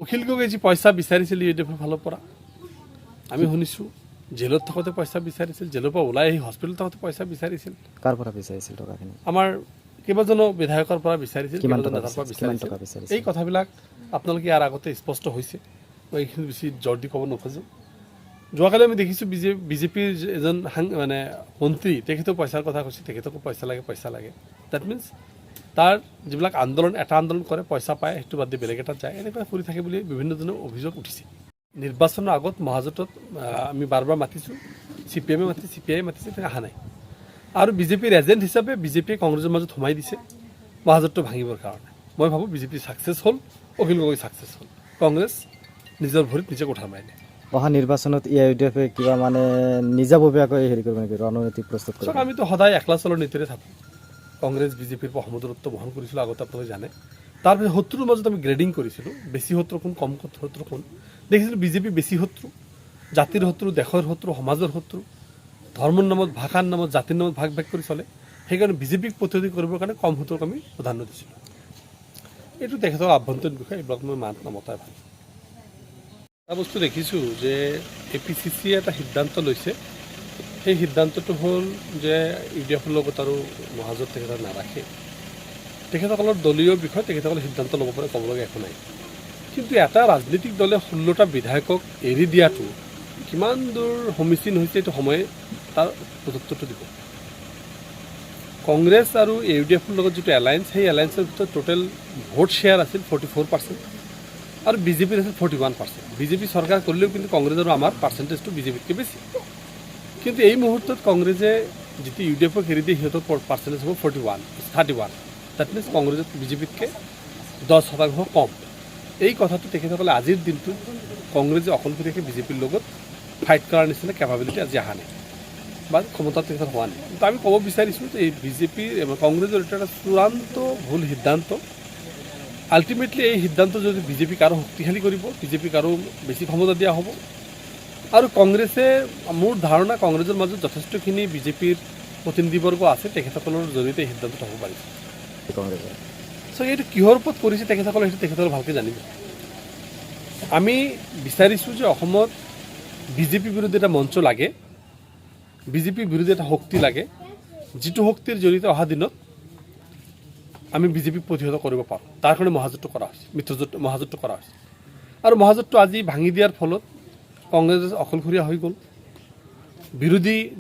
অখিল গগৈ যি পইচা বিচাৰিছিল ইউডিএফৰ ফালৰ পৰা আমি শুনিছোঁ জেলত থাকোঁতে পইচা বিচাৰিছিল, জেলৰ পৰা ওলাই আহি হস্পিটেলত থাকোঁতে পইচা বিচাৰিছিল। কাৰ পৰা বিচাৰিছিল টকাখিনি? আমাৰ কেইবাজনো বিধায়কৰ পৰা বিচাৰিছিল, কেইবাজন নেতাৰ পৰা বিচাৰিছিল। এই কথাবিলাক আপোনালোকে ইয়াৰ আগতে স্পষ্ট হৈছে, মই এইখিনি বেছি জোৰ দি ক'ব নোখোজোঁ। যোৱাকালি আমি দেখিছোঁ বিজেপিৰ এজন মানে মন্ত্ৰী, তেখেতেও পইচাৰ কথা কৈছে, তেখেতকো পইচা লাগে। ডেট মিনছ তাৰ যিবিলাক আন্দোলন, এটা আন্দোলন কৰে পইচা পায়, সেইটো বাদ দি বেলেগ এটাত যায়, এনেকুৱা কৰি থাকে বুলি বিভিন্নজনৰ অভিযোগ উঠিছে। নিৰ্বাচনৰ আগত মহাজোঁটত আমি বাৰ মাতিছোঁ, CPM মাতিছে, CPI মাতিছে, তেনেকৈ অহা নাই। আৰু বিজেপিৰ এজেণ্ট হিচাপে বিজেপিয়ে কংগ্ৰেছৰ মাজত সোমাই দিছে মহাজোঁটটো ভাঙিবৰ কাৰণে। মই ভাবোঁ বিজেপি ছাকচেছ হ'ল, অখিল গগৈ ছাকচেছ হ'ল, কংগ্ৰেছ নিজৰ ভৰিত নিজে কোঠাৰ মাৰিলে। অহা নিৰ্বাচনত ইউডিএফে কিবা মানে নিজাববীয়াকৈ হেৰি কৰিব নেকি, ৰণনীতি প্ৰস্তুত কৰিব? আমিতো সদায় একলা চলৰ নীতিৰে থাকোঁ। কংগ্ৰেছ বিজেপিৰ পৰা সমদূৰত্ব বহন কৰিছিলোঁ আগতে, আপোনালোকে জানে। তাৰপিছত শত্ৰুৰ মাজত আমি গ্ৰেডিং কৰিছিলোঁ, বেছি শত্ৰু কোন, কম শত্ৰু কোন। দেখিছিলোঁ বিজেপি বেছি শত্ৰু, জাতিৰ শত্ৰু, দেশৰ শত্ৰু, সমাজৰ শত্ৰু, ধৰ্মৰ নামত, ভাষাৰ নামত, জাতিৰ নামত ভাগ কৰি চলে। সেইকাৰণে বিজেপিক প্ৰতিৰোধ কৰিবৰ কাৰণে কম শত্ৰুক আমি প্ৰাধান্য দিছিলোঁ। এইটো তেখেতৰ আভ্যন্তৰীণ বিষয়, এইবিলাক মই নামতাই ভাল। এটা বস্তু দেখিছোঁ যে APCCয়ে এটা সিদ্ধান্ত লৈছে। সেই সিদ্ধান্তটো হ'ল যে ইউডিএফৰ লগত আৰু মহাজোঁট তেখেতক নাৰাখে। তেখেতসকলৰ দলীয় বিষয়, তেখেতসকলে সিদ্ধান্ত ল'ব পাৰে, ক'বলগীয়া একো নাই। কিন্তু এটা ৰাজনৈতিক দলে 16টা বিধায়কক এৰি দিয়াটো কিমান দূৰ সমীচীন হৈছে, এইটো সময়ে তাৰ প্ৰযুক্তটো দিব। কংগ্ৰেছ আৰু ইউডিএফৰ লগত যিটো এলায়েন্স, সেই এলায়েন্সৰ ভিতৰত টোটেল ভোট শ্বেয়াৰ আছিল 44% আৰু বিজেপিৰ আছিল 41%। বিজেপি চৰকাৰ কৰিলেও কিন্তু কংগ্ৰেছ আৰু আমাৰ পাৰ্চেণ্টেজটো বিজেপিতকৈ বেছি। কিন্তু এই মুহূৰ্তত কংগ্ৰেছে যিটো ইউডিএফক এৰি দিয়ে, সিহঁতৰ পাৰ্চেণ্টেজ হ'ব 31। ডেট মিনছ কংগ্ৰেছত বিজেপিতকৈ 10% কম। এই কথাটো তেখেতসকলে আজিৰ দিনটোত কংগ্ৰেছে অকলশৰীয়াকৈ বিজেপিৰ লগত ফাইট কৰাৰ নিচিনা কেপাবিলিটি আজি অহা নাই বা ক্ষমতাত তেখেতৰ হোৱা নাই। কিন্তু আমি ক'ব বিচাৰিছোঁ যে এই কংগ্ৰেছৰ এটা চূড়ান্ত ভুল সিদ্ধান্ত। আল্টিমেটলি এই সিদ্ধান্ত যদি বিজেপিক আৰু শক্তিশালী কৰিব, বিজেপিক আৰু বেছি ক্ষমতা দিয়া হ'ব। আৰু কংগ্ৰেছে, মোৰ ধাৰণা কংগ্ৰেছৰ মাজত যথেষ্টখিনি বিজেপিৰ প্ৰতিনিধিবৰ্গ আছে, তেখেতসকলৰ জৰিয়তে এই সিদ্ধান্তটো হ'ব পাৰিছে কংগ্ৰেছে। চ' এইটো কিহৰ ওপৰত কৰিছে তেখেতসকলে, সেইটো তেখেতসকলে ভালকৈ জানিব। আমি বিচাৰিছোঁ যে অসমত বিজেপি বিৰুদ্ধে এটা মঞ্চ লাগে, বিজেপিৰ বিৰুদ্ধে এটা শক্তি লাগে, যিটো শক্তিৰ জৰিয়তে অহা দিনত আমি বিজেপিক প্ৰতিহত কৰিব পাৰোঁ। তাৰ কাৰণে মহাজোঁটটো কৰা হৈছে, মহাজোঁটটো কৰা হৈছে। আৰু মহাজোঁটটো আজি ভাঙি দিয়াৰ ফলত কংগ্ৰেছ অকলশৰীয়া হৈ গ'ল। বিৰোধী